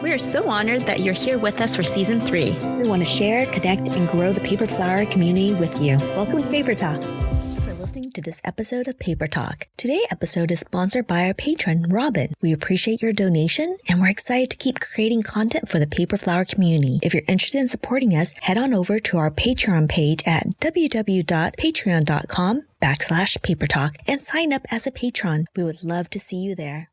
We are so honored that you're here with us for Season 3. We want to share, connect, and grow the paper flower community with you. Welcome to Paper Talk. Thank you for listening to this episode of Paper Talk. Today's episode is sponsored by our patron, Robin. We appreciate your donation, and we're excited to keep creating content for the paper flower community. If you're interested in supporting us, head on over to our Patreon page at www.patreon.com/papertalk and sign up as a patron. We would love to see you there.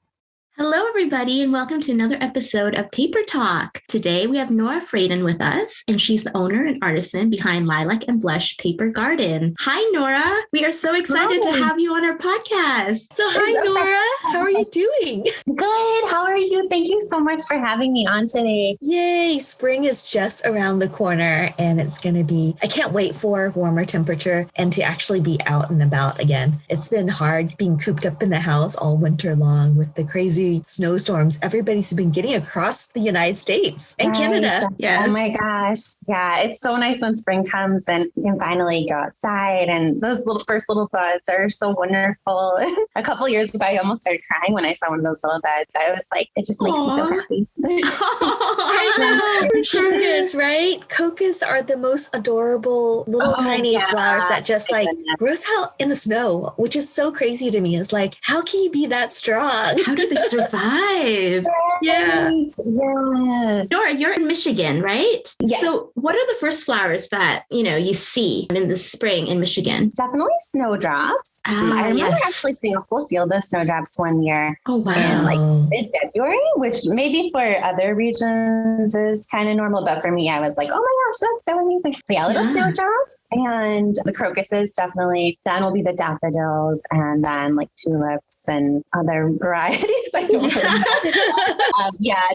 Hello, everybody, and welcome to another episode of Paper Talk. Today, we have Nora Fradin with us, and she's the owner and artisan behind Lilac and Blush Paper Garden. Hi, Nora. We are so excited to have you on our podcast. So, hi, Nora. How are you doing? Good. How are you? Thank you so much for having me on today. Yay. Spring is just around the corner, and it's going to be, I can't wait for warmer temperature and to actually be out and about again. It's been hard being cooped up in the house all winter long with the crazy snowstorms everybody's been getting across the United States and Canada. Yeah. Oh my gosh. Yeah. It's so nice when spring comes and you can finally go outside, and those first little buds are so wonderful. A couple years ago, I almost started crying when I saw one of those little buds. I was like, it just makes you so happy. I know. Crocus, right? Crocus are the most adorable little tiny flowers that just like grows out in the snow, which is so crazy to me. It's like, how can you be that strong? How do they survive? Yeah. Nora, you're in Michigan, right? Yes. So what are the first flowers that, you see in the spring in Michigan? Definitely snowdrops. I remember actually seeing a whole field of snowdrops one year. Oh, wow. In mid-February, which maybe for other regions is kind of normal. But for me, I was like, oh my gosh, that's so amazing. But yeah, little snowdrops. And the crocuses, definitely. Then will be the daffodils, and then like tulips and other varieties. I don't really know.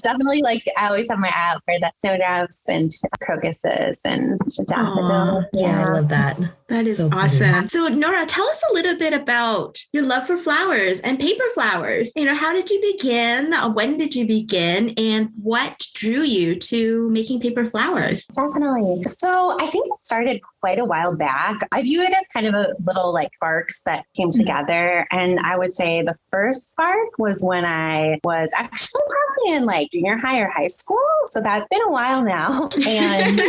Definitely. Like I always have my eye out for the snowdrops and crocuses and the daffodils. Yeah, I love that. That is so awesome. Pretty. So Nora, tell us a little bit about your love for flowers and paper flowers. How did you begin? When did you begin? And what drew you to making paper flowers? Definitely. So I think it started quite a while back. I view it as kind of a little like sparks that came together. And I would say the first spark was when I was actually probably in like junior high or high school. So that's been a while now. And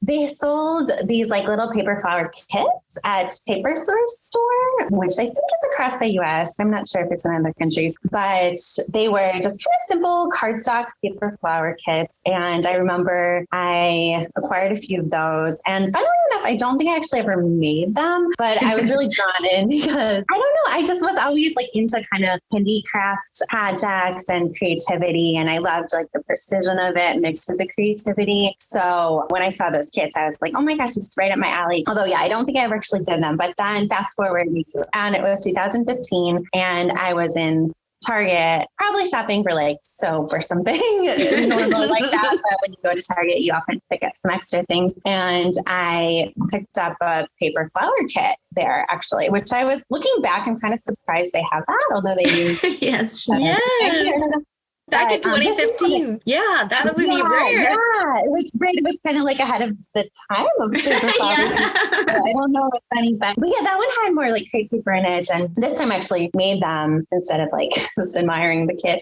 they sold these like little paper flower kits at Paper Source store, which I think is across the US. I'm not sure if it's in other countries, but they were just kind of simple cardstock paper flower kits. And I remember I acquired a few of those. And funnily enough, I don't think I actually ever made them, but I was really drawn in because I don't know, I just was always like into kind of handicraft projects and creativity. And I loved like the precision of it mixed with the creativity. So when I saw those kits, I was like, oh my gosh, this is right up my alley. Although, I don't think I ever actually did them. But then fast forward, and it was 2015, and I was in Target, probably shopping for like soap or something normal like that. But when you go to Target, you often pick up some extra things. And I picked up a paper flower kit there, actually, which I was looking back, I'm kind of surprised they have that, although they use. Yes. Back in 2015. That would be rare. Yeah, it was great. It was kind of like ahead of the time of paper flowers. I don't know what's funny, but yeah, that one had more like crepe paper in it. And this time I actually made them instead of like just admiring the kit.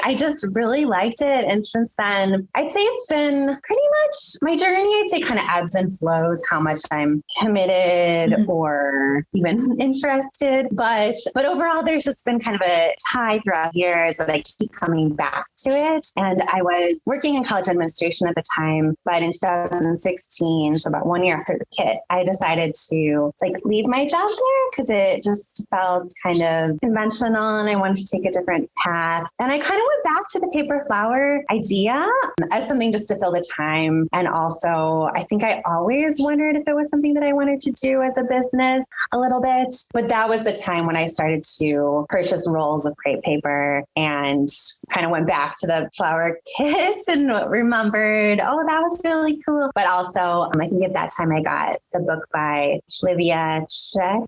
I just really liked it. And since then, I'd say it's been pretty much my journey. I'd say kind of ebbs and flows, how much I'm committed or even interested. But overall, there's just been kind of a tie throughout the year that I keep coming back to it. And I was working in college administration at the time, but in 2016, so about 1 year after the kit, I decided to like leave my job there because it just felt kind of conventional and I wanted to take a different path. And I kind of went back to the paper flower idea as something just to fill the time. And also, I think I always wondered if it was something that I wanted to do as a business a little bit. But that was the time when I started to purchase rolls of crepe paper and kind of went back to the flower kits and remembered, oh, that was really cool. But also, I think at that time I got the book by Livia Chetty.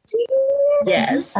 Yes.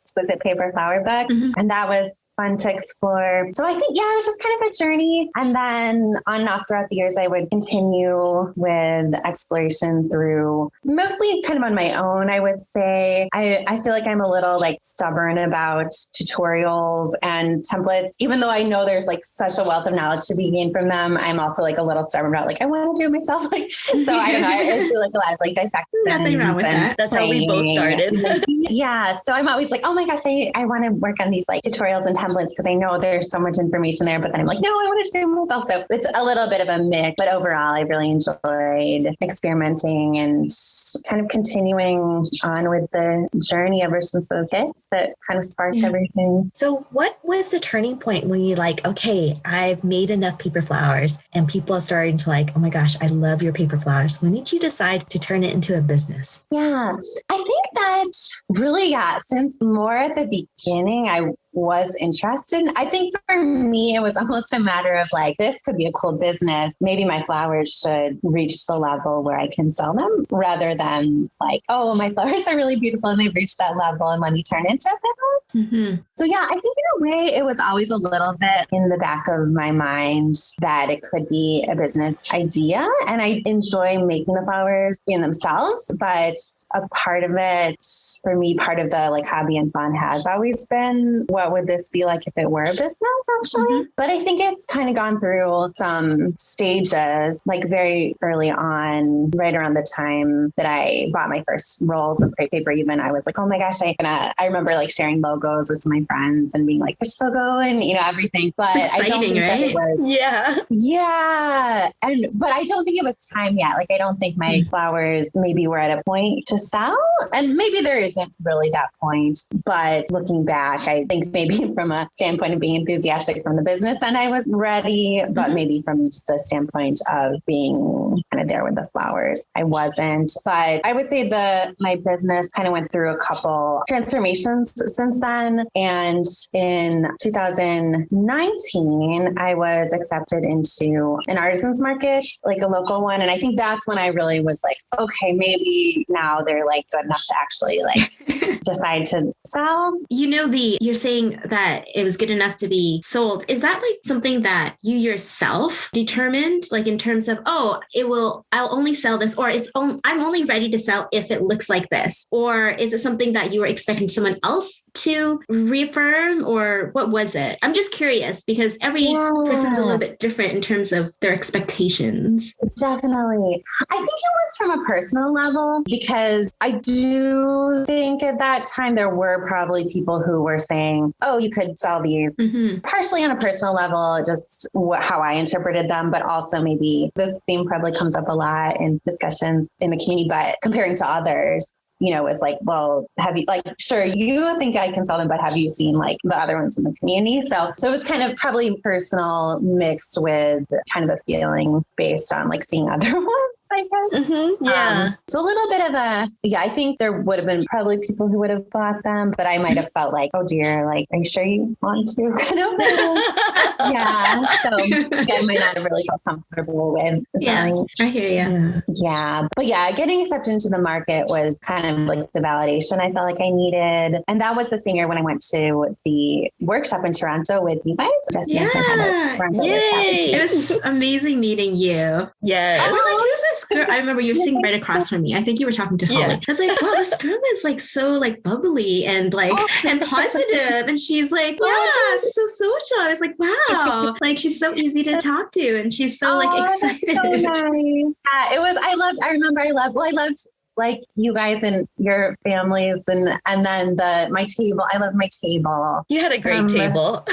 Exquisite Paper Flower book. And that was fun to explore. So I think, it was just kind of a journey. And then on and off throughout the years, I would continue with exploration through mostly kind of on my own, I would say. I feel like I'm a little like stubborn about tutorials and templates, even though I know there's like such a wealth of knowledge to be gained from them. I'm also like a little stubborn about like, I want to do it myself. Like, so I don't know. I feel like a lot of like dissections. Nothing wrong with that. That's how we both started. Yeah. So I'm always like, oh my gosh, I want to work on these like tutorials and templates because I know there's so much information there, but then I'm like, no, I want to do it myself. So it's a little bit of a mix, but overall, I really enjoyed experimenting and kind of continuing on with the journey ever since those hits that kind of sparked everything. So what was the turning point when you like, okay, I've made enough paper flowers and people are starting to like, oh my gosh, I love your paper flowers. When did you decide to turn it into a business? Yeah, I think that really, since more at the beginning, I was interested. I think for me, it was almost a matter of like, this could be a cool business. Maybe my flowers should reach the level where I can sell them rather than like, oh, my flowers are really beautiful and they've reached that level and let me turn it into a business. Mm-hmm. So yeah, I think in a way, it was always a little bit in the back of my mind that it could be a business idea. And I enjoy making the flowers in themselves, but a part of it, for me, part of the like hobby and fun has always been, what would this be like if it were a business actually? Mm-hmm. But I think it's kind of gone through some stages, like very early on, right around the time that I bought my first rolls of crepe paper, even I was like, oh my gosh, I remember like sharing logos with my friends and being like, which logo and, everything. But it's exciting, I don't think right? that it was. Yeah. Yeah. But I don't think it was time yet. Like, I don't think my flowers maybe were at a point to sell. And maybe there isn't really that point. But looking back, I think maybe from a standpoint of being enthusiastic from the business end, I was ready. But maybe from the standpoint of being kind of there with the flowers, I wasn't. But I would say my business kind of went through a couple transformations since then. And in 2019, I was accepted into an artisans market, like a local one. And I think that's when I really was like, okay, maybe now they're like good enough to actually like decide to sell. You're saying that it was good enough to be sold. Is that like something that you yourself determined, like in terms of, I'll only sell this, or I'm only ready to sell if it looks like this? Or is it something that you were expecting someone else to reaffirm, or what was it? I'm just curious because every person's a little bit different in terms of their expectations. Definitely. I think it was from a personal level because I do think at that time there were probably people who were saying, oh, you could sell these partially on a personal level, just how I interpreted them, but also maybe this theme probably comes up a lot in discussions in the community, but comparing to others. It's like, well, have you sure you think I can sell them, but have you seen like the other ones in the community? So it was kind of probably personal mixed with kind of a feeling based on like seeing other ones, I guess. Mm-hmm. Yeah. So a little bit of I think there would have been probably people who would have bought them, but I might have felt like, oh dear, like, are you sure you want to? Yeah. So I might not have really felt comfortable with selling. Yeah, I hear you. Yeah. But getting accepted into the market was kind of like the validation I felt like I needed. And that was the same year when I went to the workshop in Toronto with you guys. Jesse and I had a Toronto workshop. It was amazing meeting you. Yes. I was like, who's this girl? I remember you were sitting right across from me. I think you were talking to Holly. I was like, wow, this girl is like so like bubbly and like and positive. And she's like, she's so social. I was like, wow, like she's so easy to talk to and she's so like excited. That's so nice. Yeah, it was. I loved like you guys and your families and then my table. I love my table. You had a great table.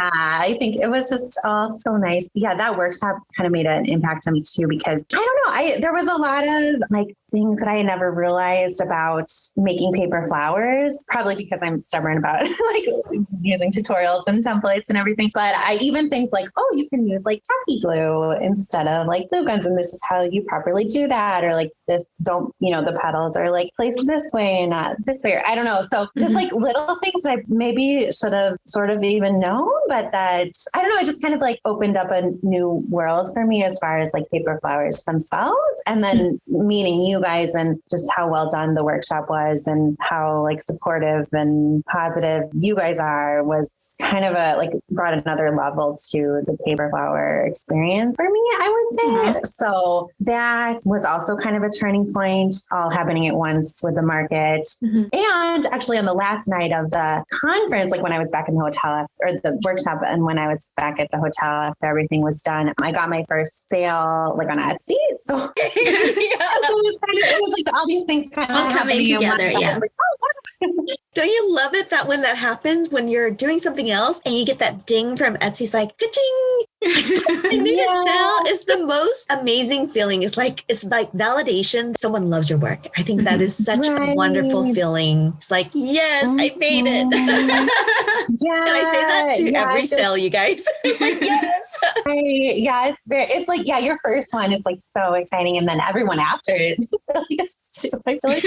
I think it was just all so nice. Yeah, that workshop kind of made an impact on me too, because I don't know, there was a lot of like things that I never realized about making paper flowers, probably because I'm stubborn about like using tutorials and templates and everything. But I even think like, oh, you can use like tacky glue instead of like glue guns. And this is how you properly do that. Or like this, the petals are like placed this way and not this way. Or I don't know. So just like little things that I maybe should have sort of even known, but that, I don't know, it just kind of like opened up a new world for me as far as like paper flowers themselves. And then meeting you you guys and just how well done the workshop was and how like supportive and positive you guys are was kind of brought another level to the paper flower experience for me, I would say. Mm-hmm. So that was also kind of a turning point, all happening at once with the market. Mm-hmm. And actually on the last night of the conference, like when I was back in the hotel or the workshop and when I was back at the hotel after everything was done, I got my first sale like on Etsy. So, so it was like all these things kind of all coming together. Yeah. Like, oh, wow. Don't you love it that when that happens, when you're doing something else and you get that ding from Etsy, it's like, ka-ching! I made a sale is the most amazing feeling. It's like validation. Someone loves your work. I think that is such a wonderful feeling. It's like, yes, I made it. Yeah. And I say that to every sale, you guys. It's like, yes. It's like, your first one, it's like so exciting. And then everyone after it is too, I feel like.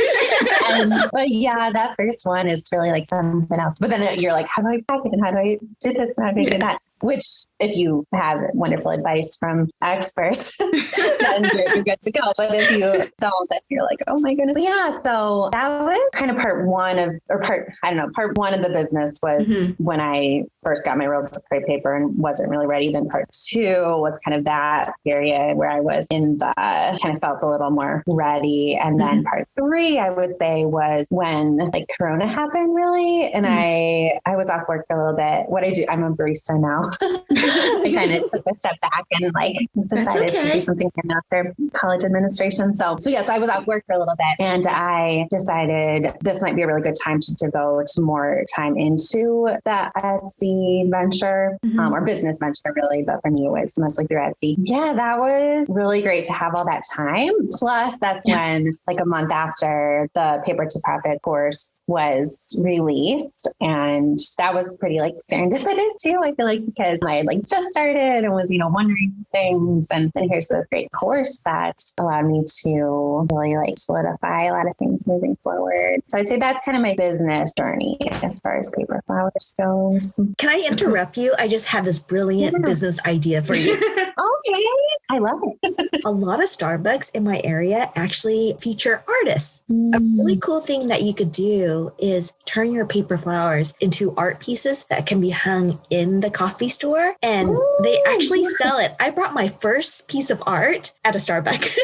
But yeah, that first one is really like something else. But then you're like, how do I pack it? And how do I do this? And how do I do that? Which, if you have wonderful advice from experts, then you're good to go. But if you don't, then you're like, oh my goodness. Yeah. So that was kind of part one of the business was when I first got my rolls of crepe paper and wasn't really ready. Then part two was kind of that period where I was kind of felt a little more ready. And then part three, I would say, was when like Corona happened really. And I was off work for a little bit. What I do, I'm a barista now. I kind of took a step back and like decided to do something after college administration. So I was out work for a little bit and I decided this might be a really good time to devote more time into the Etsy venture or business venture really. But for me, it was mostly through Etsy. Yeah, that was really great to have all that time. Plus that's when like a month after the Paper to Profit course was released. And that was pretty like serendipitous too. I feel like because I had like just started and was, wondering things. And here's this great course that allowed me to really like solidify a lot of things moving forward. So I'd say that's kind of my business journey as far as paper flowers goes. Can I interrupt you? I just had this brilliant business idea for you. Okay. I love it. A lot of Starbucks in my area actually feature artists. A really cool thing that you could do is turn your paper flowers into art pieces that can be hung in the coffee store. And they actually sell it. I brought my first piece of art at a Starbucks.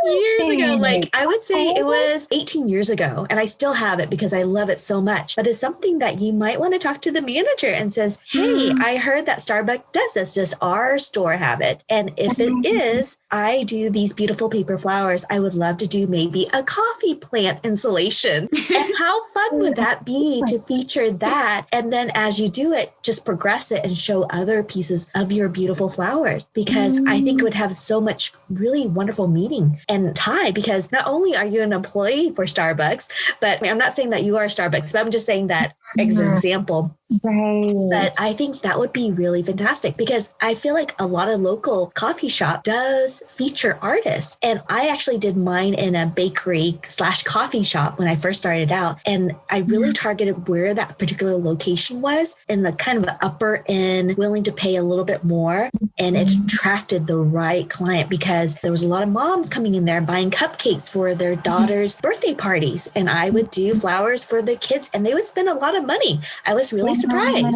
Years ago. Like I would say it was 18 years ago. And I still have it because I love it so much. But it's something that you might want to talk to the manager and says, hey, I heard that Starbucks does this. Does our store have it? And if it is, I do these beautiful paper flowers. I would love to do maybe a coffee plant installation. And how fun would that be to feature that? And then as you do it, just progress it and show other pieces of your beautiful flowers, because I think it would have so much really wonderful meaning and tie, because not only are you an employee for Starbucks, but I'm not saying that you are Starbucks, but I'm just saying that as an example. Right. But I think that would be really fantastic because I feel like a lot of local coffee shop does feature artists. And I actually did mine in a bakery / coffee shop when I first started out. And I really targeted where that particular location was in the kind of upper end, willing to pay a little bit more. And it attracted the right client because there was a lot of moms coming in there buying cupcakes for their daughters' birthday parties. And I would do flowers for the kids and they would spend a lot of money. I was really surprised.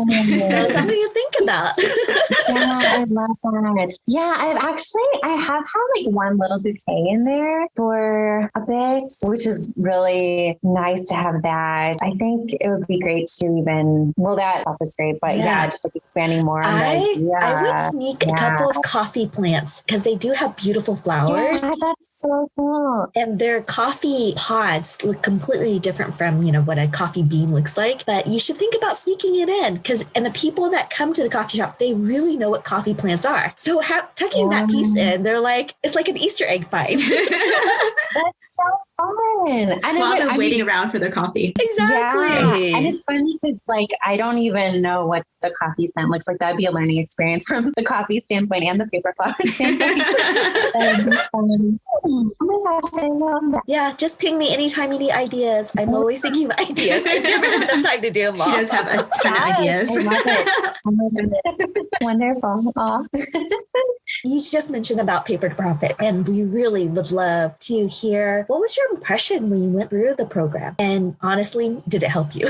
So something to think about. Yeah, I love that. Yeah, I have had like one little bouquet in there for a bit, which is really nice to have that. I think it would be great to that stuff is great, but just like expanding more on that. I would sneak a couple of coffee plants because they do have beautiful flowers. Yeah, that's so cool. And their coffee pods look completely different from, what a coffee bean looks like. But you should think about sneaking it in and the people that come to the coffee shop, they really know what coffee plants are. So tucking that piece in, they're like, it's like an Easter egg find. That's so fun. And while they're waiting around for their coffee. Exactly. Yeah. And it's funny because I don't even know what the coffee plant looks like. That'd be a learning experience from the coffee standpoint and the paper flower standpoint. Oh my gosh, I love that. Yeah, just ping me anytime you need ideas. I'm always thinking of ideas. I never have enough time to do them all. She does have a ton of ideas. I love it. Oh my goodness. Wonderful. You just mentioned about Paper to Profit, and we really would love to hear what was your impression when you went through the program? And honestly, did it help you?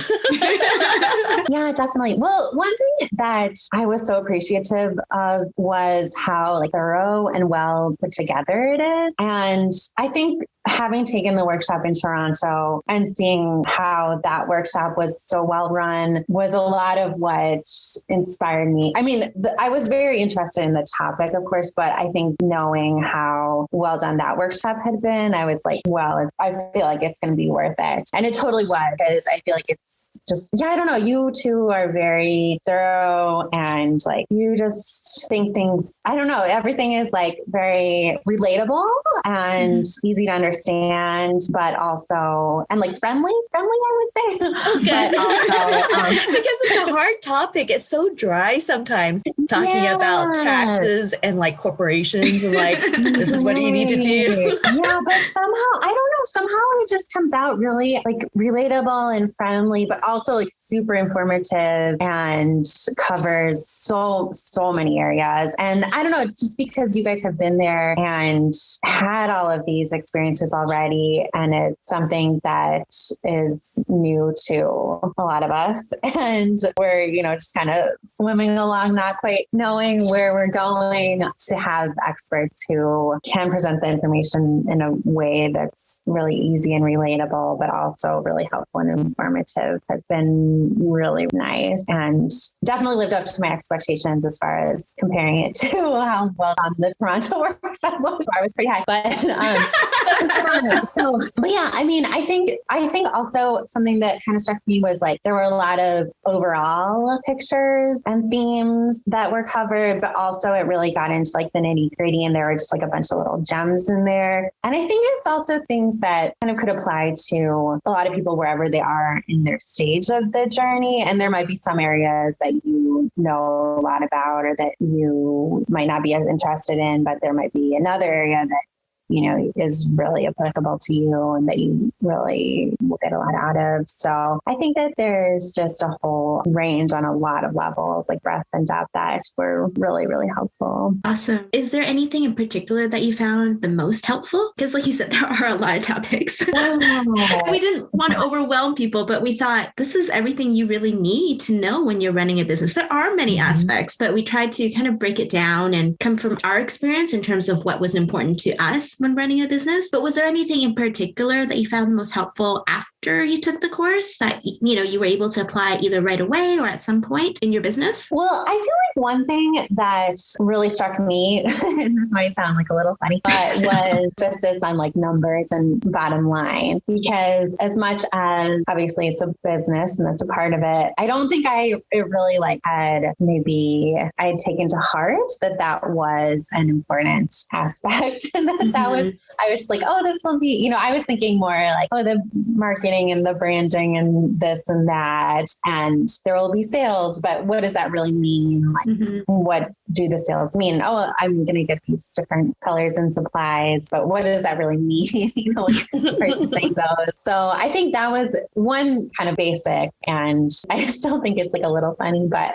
Yeah, definitely. Well, one thing that I was so appreciative of was how like thorough and well put together it is. And I think having taken the workshop in Toronto and seeing how that workshop was so well run was a lot of what inspired me. I mean, I was very interested in the topic, of course, but I think knowing how well done that workshop had been, I was like, well, I feel like it's going to be worth it. And it totally was, because I feel like it's just, yeah, I don't know. You two are very thorough and like, you just think things, I don't know, everything is like very relatable and easy to understand, but also, and like friendly, I would say. Okay. But also, because it's a hard topic. It's so dry sometimes talking about taxes and like corporations and like, this is what you need to do. Yeah, but somehow, I don't know, somehow it just comes out really like relatable and friendly, but also like super informative and covers so many areas. And I don't know, it's just because you guys have been there and had all of these experiences already. And it's something that is new to a lot of us. And we're, just kind of swimming along, not quite knowing where we're going, to have experts who can present the information in a way that's really easy and relatable, but also really helpful and informative has been really nice and definitely lived up to my expectations as far as comparing it to how well done the Toronto workshop was. I was pretty high, but yeah, I mean, I think also something that kind of struck me was like there were a lot of overall pictures and themes that were covered, but also it really got into like the nitty gritty, and there were just like a bunch of little gems in there. And I think it's also things that kind of could apply to a lot of people wherever they are in their stage of the journey. And there might be some areas that you know a lot about or that you might not be as interested in, but there might be another area that is really applicable to you and that you really will get a lot out of. So I think that there's just a whole range on a lot of levels, like breadth and depth, that were really, really helpful. Awesome. Is there anything in particular that you found the most helpful? Because like you said, there are a lot of topics. We didn't want to overwhelm people, but we thought this is everything you really need to know when you're running a business. There are many aspects, but we tried to kind of break it down and come from our experience in terms of what was important to us when running a business. But was there anything in particular that you found most helpful after you took the course that, you were able to apply either right away or at some point in your business? Well, I feel like one thing that really struck me, and this might sound like a little funny, but was emphasis on like numbers and bottom line, because as much as obviously it's a business and that's a part of it, I don't think it really like I had taken to heart that was an important aspect and that was, I was just like, oh, this will be, I was thinking more like, oh, the marketing and the branding and this and that, and there will be sales, but what does that really mean? Like, what do the sales mean? Oh, I'm going to get these different colors and supplies, but what does that really mean? Purchasing those. So I think that was one kind of basic, and I still think it's like a little funny, but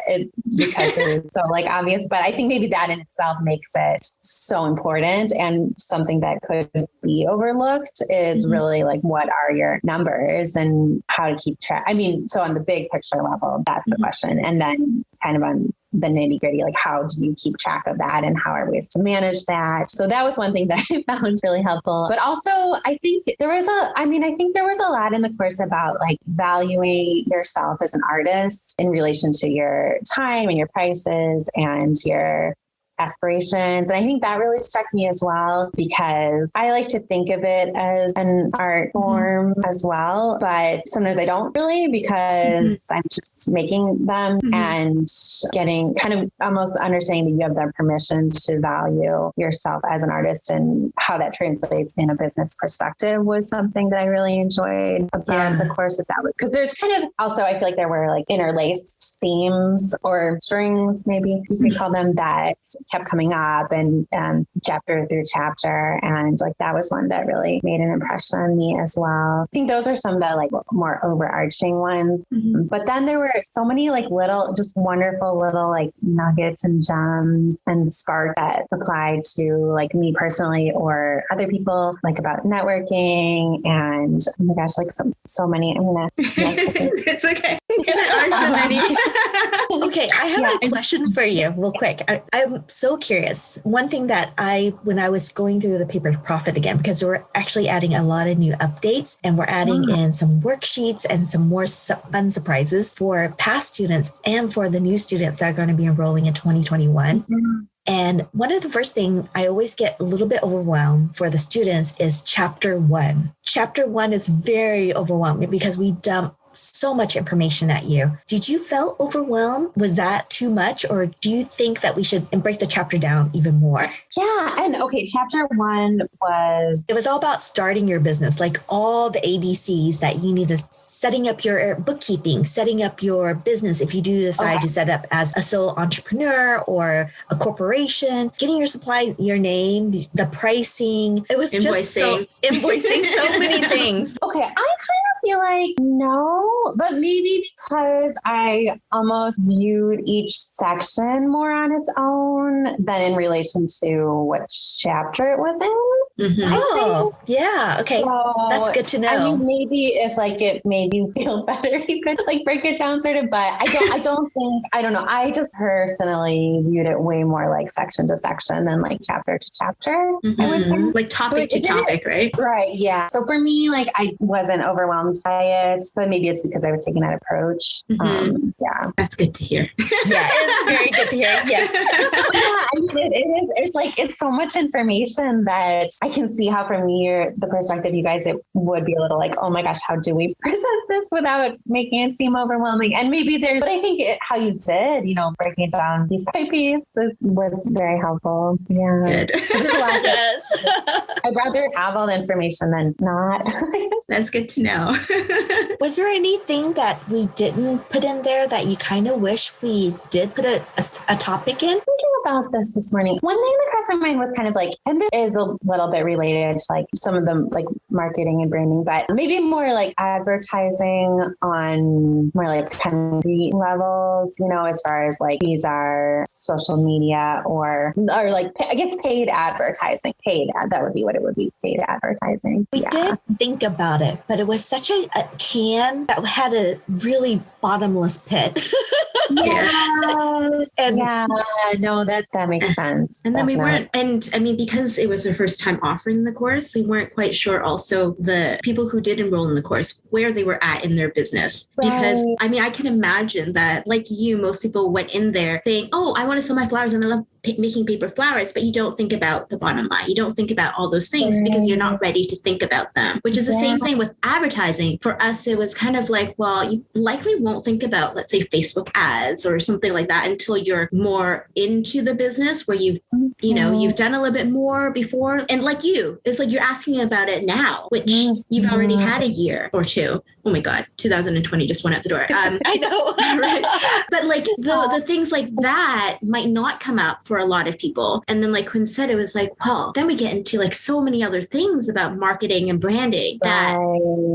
because it's so like obvious, but I think maybe that in itself makes it so important, and something that could be overlooked is really like, what are your numbers and how to keep track? I mean, so on the big picture level, that's the question. And then kind of on the nitty gritty, like how do you keep track of that and how are ways to manage that? So that was one thing that I found really helpful. But also I think there was a lot in the course about like valuing yourself as an artist in relation to your time and your prices and your aspirations. And I think that really struck me as well, because I like to think of it as an art form as well, but sometimes I don't really, because I'm just making them and getting kind of almost understanding that you have the permission to value yourself as an artist, and how that translates in a business perspective was something that I really enjoyed about the course. That was, because there's kind of also, I feel like there were like interlaced themes or strings, maybe you could call them, that kept coming up and chapter through chapter. And like, that was one that really made an impression on me as well. I think those are some of the like more overarching ones. But then there were so many like little, just wonderful little like nuggets and gems and spark that applied to like me personally or other people, like about networking and oh my gosh, like so many. I'm gonna it's okay. There are so many. Okay, I have a question for you real quick. I'm so curious. One thing that when I was going through the Paper to Profit again, because we're actually adding a lot of new updates and we're adding in some worksheets and some more fun surprises for past students and for the new students that are going to be enrolling in 2021. And one of the first things I always get a little bit overwhelmed for the students is chapter 1. Chapter 1 is very overwhelming because we dump so much information at you. Did you feel overwhelmed? Was that too much? Or do you think that we should break the chapter down even more? Yeah. And okay, chapter 1 it was all about starting your business, like all the ABCs that you need to setting up your bookkeeping, setting up your business. If you do decide to set up as a sole entrepreneur or a corporation, getting your supply, your name, the pricing, it was just so invoicing so many things. Okay. I kind of feel like no, but maybe because I almost viewed each section more on its own than in relation to what chapter it was in. Oh, yeah. Okay. So, that's good to know. I mean, maybe if like it made you feel better, you could like break it down sort of, but I don't know. I just personally viewed it way more like section to section than like chapter to chapter. I would say like topic to topic, right? Right. Yeah. So for me, like I wasn't overwhelmed by it, but maybe it's because I was taking that approach. Yeah. That's good to hear. Yeah, it's very good to hear. Yes. Yeah, I mean, it is. It's like, it's so much information that I can see how from the perspective you guys, it would be a little like, oh my gosh, how do we present this without making it seem overwhelming? And maybe but I think how you did, breaking it down piece by piece was very helpful. Yeah. Good. Yes. I'd rather have all the information than not. That's good to know. Was there anything that we didn't put in there that you kind of wish we did put a topic in? Thinking about this morning, one thing that crossed my mind was kind of like, and this is a little bit related to like some of them like marketing and branding, but maybe more like advertising on more like concrete levels, as far as like these are social media or like, I guess paid advertising, that would be what it would be, paid advertising. We did think about it, but it was such a can that had a really bottomless pit. No, that makes sense. And then we weren't, and I mean, because it was our first time offering the course, we weren't quite sure also the people who did enroll in the course, where they were at in their business. Right. Because I mean, I can imagine that like you, most people went in there saying, oh, I want to sell my flowers and I love making paper flowers, but you don't think about the bottom line. You don't think about all those things because you're not ready to think about them, which is the same thing with advertising. For us, it was kind of like, well, you likely won't think about, let's say, Facebook ads or something like that until you're more into the business where you've done a little bit more before. And like it's like you're asking about it now, which you've already had a year or two. Oh my God, 2020 just went out the door. I know. Right? But like the things like that might not come up for a lot of people. And then like Quinn said, it was like, well, then we get into like so many other things about marketing and branding that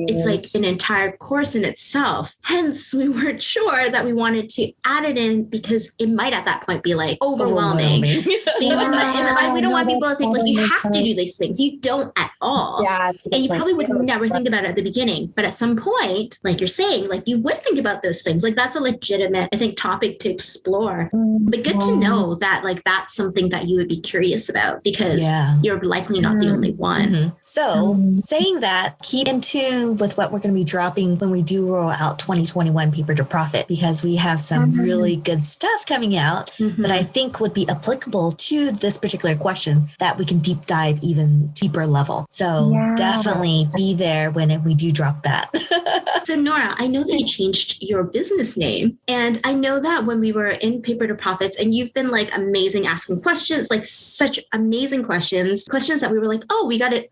it's like an entire course in itself. Hence, we weren't sure that we wanted to add it in because it might at that point be like overwhelming. We don't want people to think like you have to do these things. You don't at all. Yeah, and you probably would never think about it at the beginning. But at some point, like you're saying, like you would think about those things. Like that's a legitimate, I think, topic to explore. But good to know that like that's something that you would be curious about because you're likely not the only one. So saying that, keep in tune with what we're going to be dropping when we do roll out 2021 Paper to Profit, because we have some really good stuff coming out that I think would be applicable to this particular question that we can deep dive even deeper level. So definitely be there when we do drop that. So Nora, I know that you changed your business name. And I know that when we were in Paper to Profits, and you've been like amazing asking questions, like such amazing questions that we were like, oh, we gotta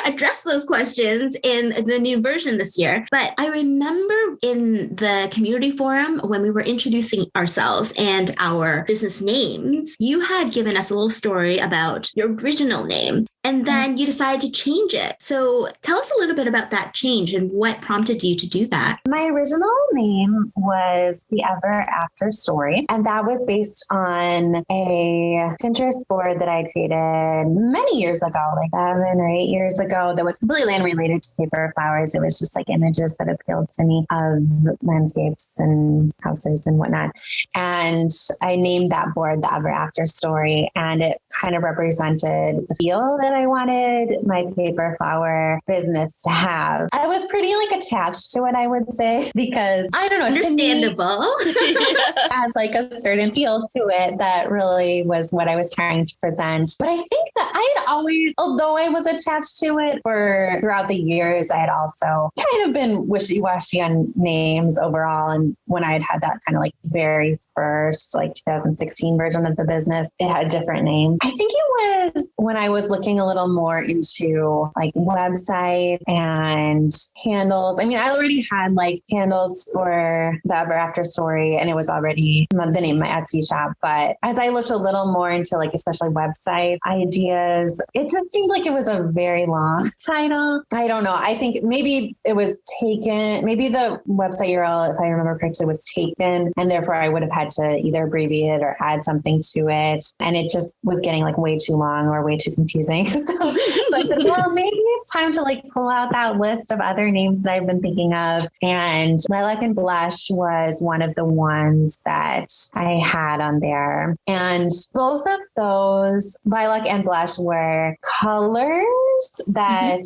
address those questions in the new version this year. But I remember in the community forum when we were introducing ourselves and our business names, you had given us a little story about your original name. And then you decided to change it. So tell us a little bit about that change and what prompted you to do that. My original name was The Ever After Story. And that was based on a Pinterest board that I created many years ago, like 7 or 8 years ago, that was completely unrelated to paper flowers. It was just like images that appealed to me of landscapes and houses and whatnot. And I named that board The Ever After Story. And it kind of represented the feel that I wanted my paper flower business to have. I was pretty like attached to it, I would say, because I don't know, understandable. It had like a certain feel to it that really was what I was trying to present. But I think that I had always, although I was attached to it for throughout the years, I had also kind of been wishy-washy on names overall. And when I had that kind of like very first like 2016 version of the business, it had a different name. I think it was when I was looking a little more into like website and handles. I mean, I already had like handles for the Ever After Story, and it was already the name of my Etsy shop. But as I looked a little more into like especially website ideas, it just seemed like it was a very long title. I don't know. I think maybe it was taken, maybe the website URL, if I remember correctly, was taken, and therefore I would have had to either abbreviate it or add something to it. And it just was getting like way too long or way too confusing. So like, well, maybe it's time to like pull out that list of other names that I've been thinking of. And Lilac and Blush was one of the ones that I had on there. And both of those, Lilac and Blush, were colors that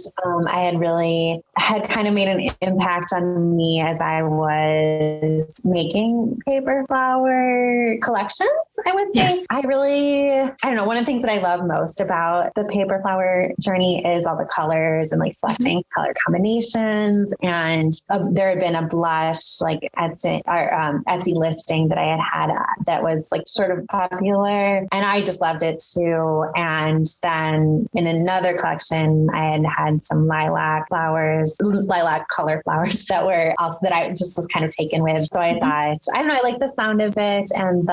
I had really had kind of made an impact on me as I was making paper flower collections, I would say. Yes. I don't know, one of the things that I love most about the paper flower journey is all the colors and like selecting color combinations. And there had been a blush like Etsy listing that I had that was like sort of popular, and I just loved it too. And then in another collection, I had some lilac color flowers that I just was kind of taken with. So I thought, I don't know, I like the sound of it and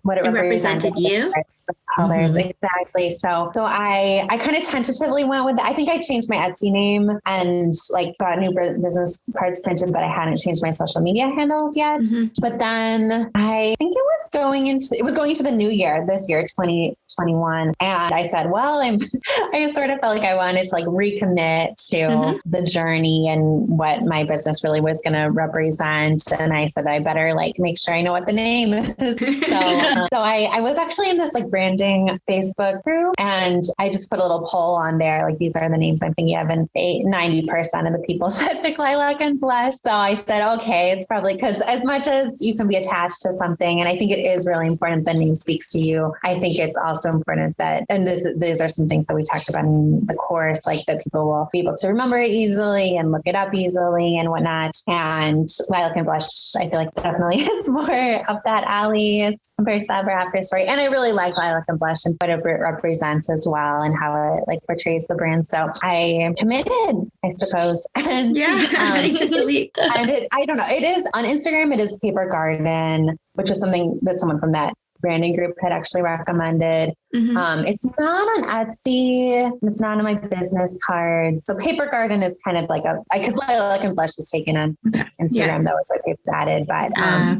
what it represented you. The colors, exactly. So I kind of tentatively went with it. I think I changed my Etsy name and like got new business cards printed, but I hadn't changed my social media handles yet. But then I think it was going into the new year, this year, 2021. And I said, well, I sort of felt like I wanted to like recommit to the journey and what my business really was going to represent. And I said, I better like make sure I know what the name is. So I was actually in this like branding Facebook group, and I just put a little poll on there. Like, these are the names I'm thinking of. And 90% of the people said pick Lilac and Blush. So I said, okay, it's probably because as much as you can be attached to something, and I think it is really important that the name speaks to you, I think it's also important that, and these are some things that we talked about in the course, like that people will be able to remember it easily and look it up easily and whatnot. And Lilac and Blush, I feel like definitely is more up that alley compared to the Ever After Story. And I really like Lilac and Blush and what it represents as well and how it like portrays the brand. So I committed, I suppose. And I don't know. It is on Instagram. It is Paper Garden, which was something that someone from that branding group had actually recommended. It's not on Etsy. It's not on my business cards. So Paper Garden is kind of like because Lilac and Blush was taken on Instagram, though, so it's added. But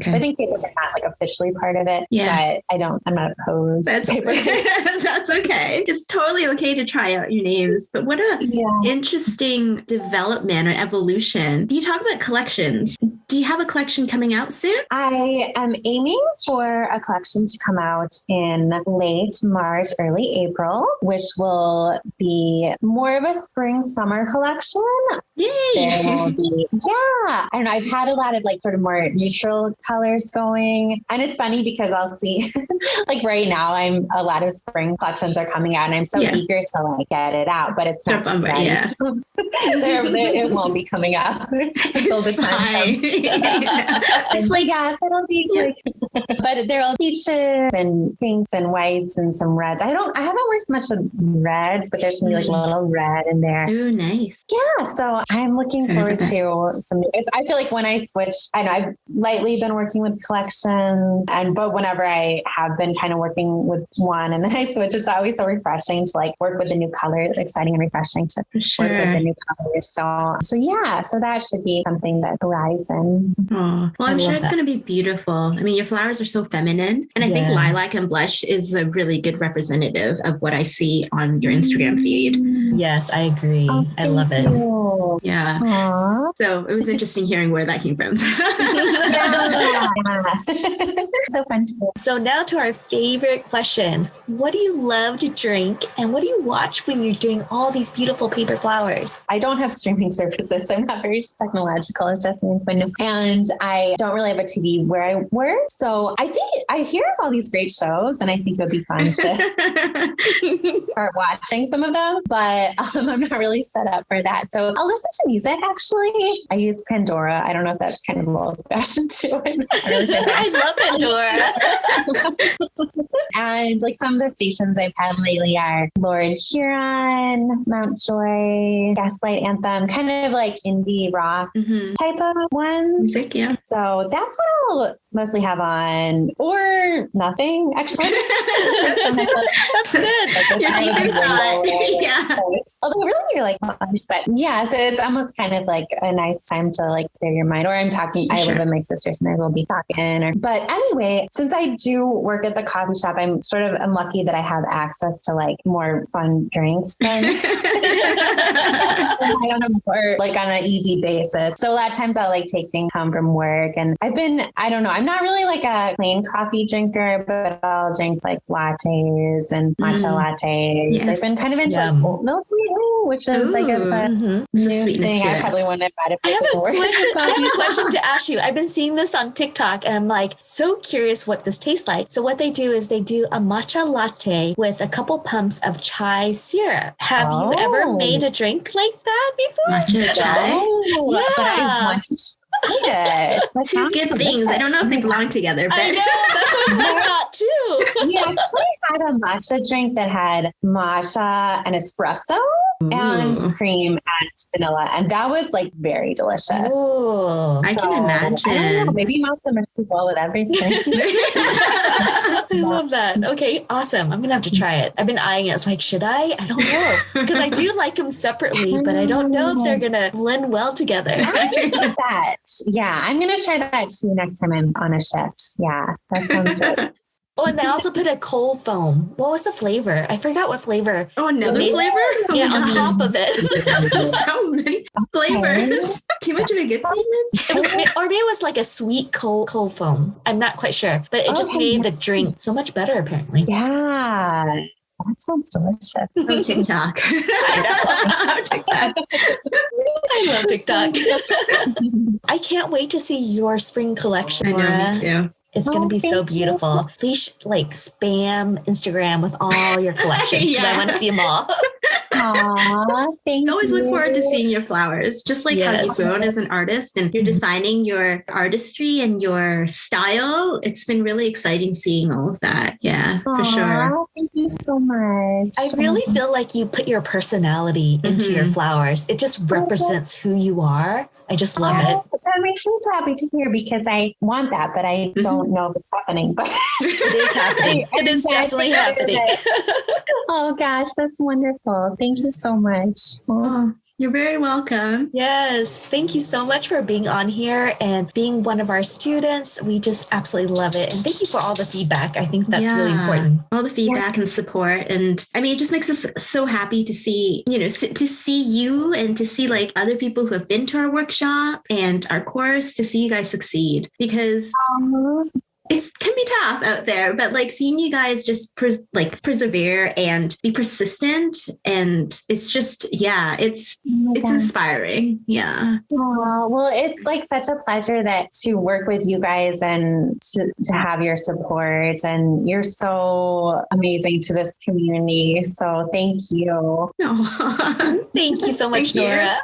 so I think Paper Garden not like officially part of it. Yeah. But I'm not opposed to Paper Garden. That's okay. It's totally okay to try out your names. But what a interesting development or evolution. You talk about collections. Do you have a collection coming out soon? I am aiming for a collection to come out in late March March, early April, which will be more of a spring-summer collection. Yay! There will be, I don't know. I've had a lot of like sort of more neutral colors going. And it's funny because I'll see like right now a lot of spring collections are coming out and I'm so eager to like get it out, but it's not ready. Yeah. So it won't be coming out until the time comes. It's like, it'll be like, but there will be peaches and pinks and whites and some reds. I haven't worked much with reds, but there's gonna be like a little red in there. Oh, nice. Yeah. So I'm looking forward to some. I feel like when I switch, I know I've lightly been working with collections, but whenever I have been kind of working with one and then I switch, it's always so refreshing to like work with the new colors. It's exciting and refreshing to work with the new colors. So that should be something that horizon. Oh, well, I'm sure it's going to be beautiful. I mean, your flowers are so feminine, and I think Lilac and Blush is a really good representative of what I see on your Instagram feed. Yes, I agree. I love it. Yeah. Aww. So it was interesting hearing where that came from. So fun too. So now to our favorite question. What do you love to drink and what do you watch when you're doing all these beautiful paper flowers? I don't have streaming services. So I'm not very technological, as Jesse and and I don't really have a TV where I work. So I think I hear all these great shows and I think it would be fun to start watching some of them, but I'm not really set up for that. So I'll listen to music actually. I use Pandora. I don't know if that's kind of old fashioned too. I'm not really sure. I love Pandora. And like some of the stations I've had lately are Lord Huron, Mount Joy, Gaslight Anthem, kind of like indie rock type of ones. Music, yeah. So that's what I'll mostly have on, or nothing actually. That's good. Like, You're deep in thought. Yeah. Although really you're like, but yeah, so it's almost kind of like a nice time to like clear your mind. Or I live with my sisters and I will be talking. But anyway, since I do work at the coffee shop, I'm lucky that I have access to like more fun drinks than I don't know, or like on an easy basis. So a lot of times I'll like take things home from work, and I don't know, I'm not really like a plain coffee drinker, but I'll drink like lattes and matcha lattes. Yes. I've been kind of into like oat milk lately, which is I guess a new thing. I probably wouldn't have had it. I have a question to ask you. I've been seeing this on TikTok and I'm like so curious what this tastes like. So what they do is they do a matcha latte with a couple pumps of chai syrup. Have you ever made a drink like that before? Matcha chai? Yeah. But I want to try it. Two good things. I don't know if they belong together, but I know, that's what I thought too. We actually had a matcha drink that had matcha and espresso and cream and vanilla, and that was like very delicious. I can imagine. I don't know, maybe matcha mixes well with everything. I love that. Okay, awesome. I'm gonna have to try it. I've been eyeing it. I was like, should I? I don't know, because I do like them separately, but I don't know if they're gonna blend well together. That. Yeah, I'm gonna try that too next time I'm on a shift. Yeah, that sounds right. Oh, and they also put a cold foam. What was the flavor? I forgot what flavor. Oh, another flavor? Yeah, on top of it. So many flavors. Too much of a good thing? Or maybe it was like a sweet cold foam. I'm not quite sure, but it just made the drink so much better apparently. Yeah. That sounds delicious. From TikTok. I know. I love TikTok. I can't wait to see your spring collection, Nora. I know, me too. It's going to be so beautiful. Please like spam Instagram with all your collections because I want to see them all. Aw, thank you. I always look forward to seeing your flowers, just like how you've grown as an artist and you're defining your artistry and your style. It's been really exciting seeing all of that. Yeah, for sure. Thank you so much. I really feel like you put your personality into your flowers. It just represents who you are. I just love it. That makes me so happy to hear because I want that, but I don't know if it's happening. But it is happening. It is definitely happening. Oh gosh, that's wonderful. Thank you so much. Oh, you're very welcome. Yes. Thank you so much for being on here and being one of our students. We just absolutely love it. And thank you for all the feedback. I think that's really important. All the feedback and support. And I mean, it just makes us so happy to see, to see you and to see like other people who have been to our workshop and our course, to see you guys succeed because it can be tough out there, but like seeing you guys just persevere and be persistent, and it's just, it's inspiring. Yeah. Oh, well, it's like such a pleasure to work with you guys and to have your support, and you're so amazing to this community. So thank you. Oh. Thank you so much, Thank you. Nora.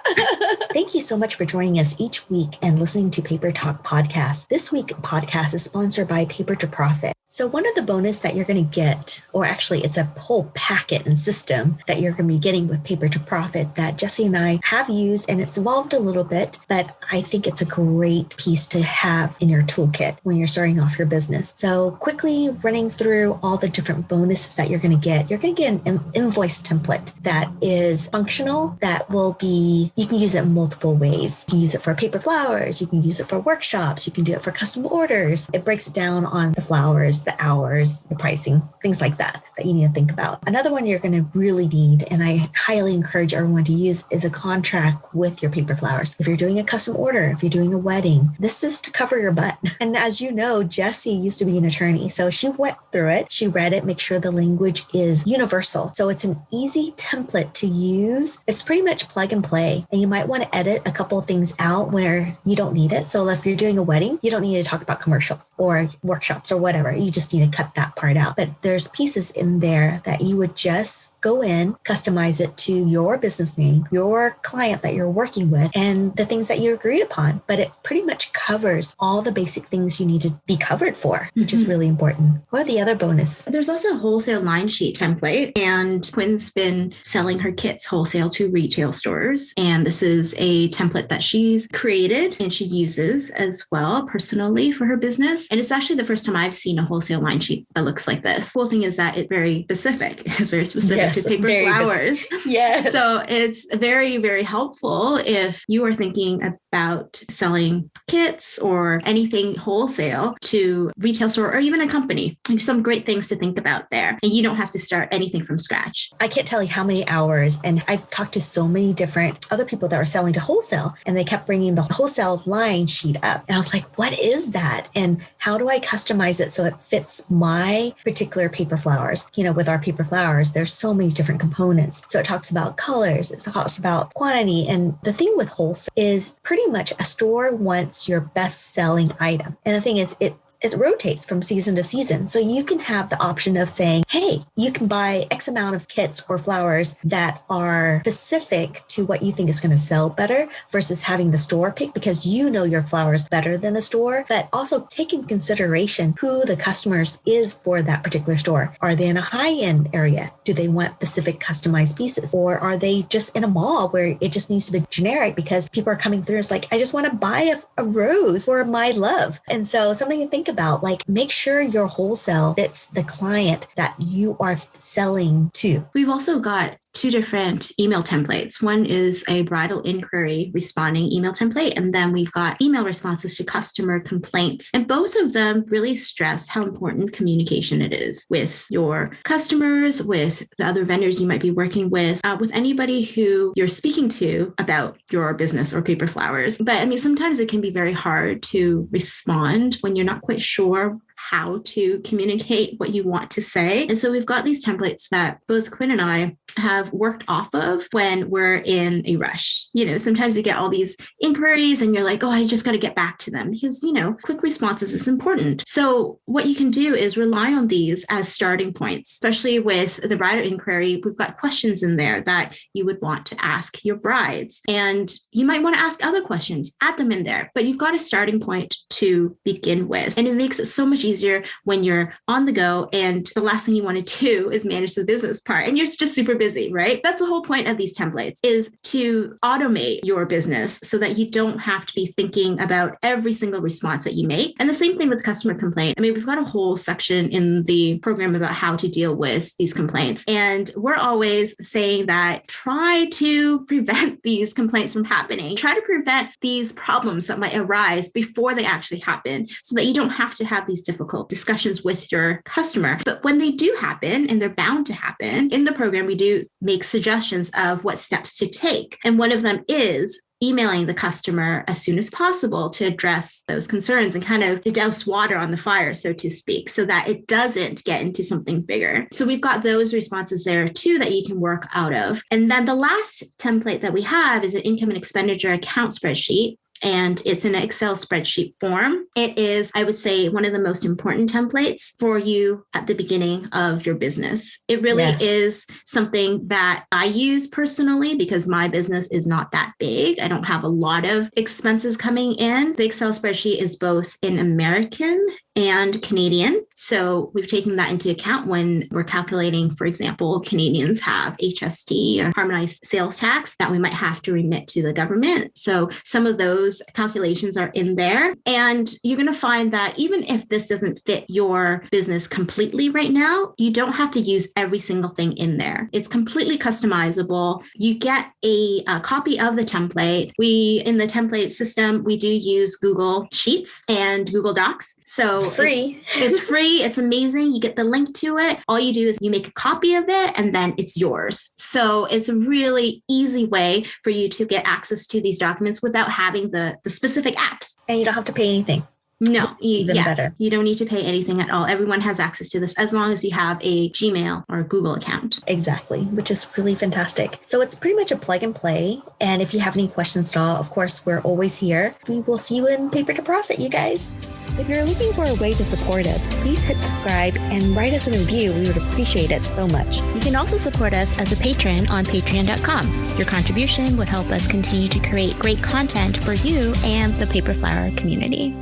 Thank you so much for joining us each week and listening to Paper Talk Podcast. This week's podcast is sponsored by Paper to Profit. So one of the bonus that you're going to get, or actually it's a whole packet and system that you're going to be getting with Paper to Profit that Jesse and I have used, and it's evolved a little bit, but I think it's a great piece to have in your toolkit when you're starting off your business. So quickly running through all the different bonuses that you're going to get an invoice template that is functional, that will be, you can use it in multiple ways. You can use it for paper flowers, you can use it for workshops, you can do it for custom orders. It breaks down on the flowers, the hours, the pricing, things like that you need to think about. Another one you're going to really need, and I highly encourage everyone to use, is a contract with your paper flowers. If you're doing a custom order, if you're doing a wedding, this is to cover your butt. And as you know, Jessie used to be an attorney, so she went through it, she read it, make sure the language is universal. So it's an easy template to use. It's pretty much plug and play, and you might want to edit a couple of things out where you don't need it. So if you're doing a wedding, you don't need to talk about commercials or workshops or whatever. You just need to cut that part out. But there's pieces in there that you would just go in, customize it to your business name, your client that you're working with, and the things that you agreed upon. But it pretty much covers all the basic things you need to be covered for, which is really important. What are the other bonus? There's also a wholesale line sheet template, and Quinn's been selling her kits wholesale to retail stores. And this is a template that she's created and she uses as well personally for her business. And it's actually the first time I've seen a wholesale line sheet that looks like this. Cool thing is that it's very specific. It's very specific to paper flowers. Yes. So it's very, very helpful if you are thinking about selling kits or anything wholesale to retail store or even a company. There's some great things to think about there. And you don't have to start anything from scratch. I can't tell you how many hours, and I've talked to so many different other people that were selling to wholesale, and they kept bringing the wholesale line sheet up. And I was like, what is that? And how do I customize it so it fits my particular paper flowers? You know, with our paper flowers, there's so many different components. So it talks about colors, it talks about quantity. And the thing with wholesale is pretty much a store wants your best selling item. And the thing is, it rotates from season to season. So you can have the option of saying, hey, you can buy X amount of kits or flowers that are specific to what you think is going to sell better versus having the store pick, because you know your flowers better than the store, but also take in consideration who the customers is for that particular store. Are they in a high-end area? Do they want specific customized pieces? Or are they just in a mall where it just needs to be generic because people are coming through? It's like, I just want to buy a rose for my love. And so something to think about, like, make sure your wholesale fits the client that you are selling to. We've also got two different email templates. One is a bridal inquiry responding email template, and then we've got email responses to customer complaints. And both of them really stress how important communication it is with your customers, with the other vendors you might be working with anybody who you're speaking to about your business or paper flowers. But I mean, sometimes it can be very hard to respond when you're not quite sure how to communicate what you want to say. And so we've got these templates that both Quinn and I have worked off of when we're in a rush. You know, sometimes you get all these inquiries and you're like, oh, I just got to get back to them because, you know, quick responses is important. So what you can do is rely on these as starting points, especially with the bridal inquiry. We've got questions in there that you would want to ask your brides. And you might want to ask other questions, add them in there, but you've got a starting point to begin with. And it makes it so much easier when you're on the go and the last thing you want to do is manage the business part and you're just super busy, right? That's the whole point of these templates, is to automate your business so that you don't have to be thinking about every single response that you make. And the same thing with customer complaint. I mean, we've got a whole section in the program about how to deal with these complaints. And we're always saying that try to prevent these complaints from happening. Try to prevent these problems that might arise before they actually happen so that you don't have to have these difficult discussions with your customer. But when they do happen, and they're bound to happen, in the program, we do make suggestions of what steps to take. And one of them is emailing the customer as soon as possible to address those concerns and kind of douse water on the fire, so to speak, so that it doesn't get into something bigger. So we've got those responses there too that you can work out of. And then the last template that we have is an income and expenditure account spreadsheet. And it's in an Excel spreadsheet form. It is, I would say, one of the most important templates for you at the beginning of your business. It really is something that I use personally because my business is not that big. I don't have a lot of expenses coming in. The Excel spreadsheet is both in American and Canadian. So we've taken that into account when we're calculating, for example, Canadians have HST or harmonized sales tax that we might have to remit to the government. So some of those calculations are in there. And you're going to find that even if this doesn't fit your business completely right now, you don't have to use every single thing in there. It's completely customizable. You get a copy of the template. In the template system, we do use Google Sheets and Google Docs. So it's free. It's free. It's amazing. You get the link to it. All you do is you make a copy of it and then it's yours. So it's a really easy way for you to get access to these documents without having the specific apps. And you don't have to pay anything. No, better. You don't need to pay anything at all. Everyone has access to this as long as you have a Gmail or a Google account. Exactly, which is really fantastic. So it's pretty much a plug and play. And if you have any questions at all, of course, we're always here. We will see you in Paper to Profit, you guys. If you're looking for a way to support us, please hit subscribe and write us a review. We would appreciate it so much. You can also support us as a patron on patreon.com. Your contribution would help us continue to create great content for you and the Paper Flower community.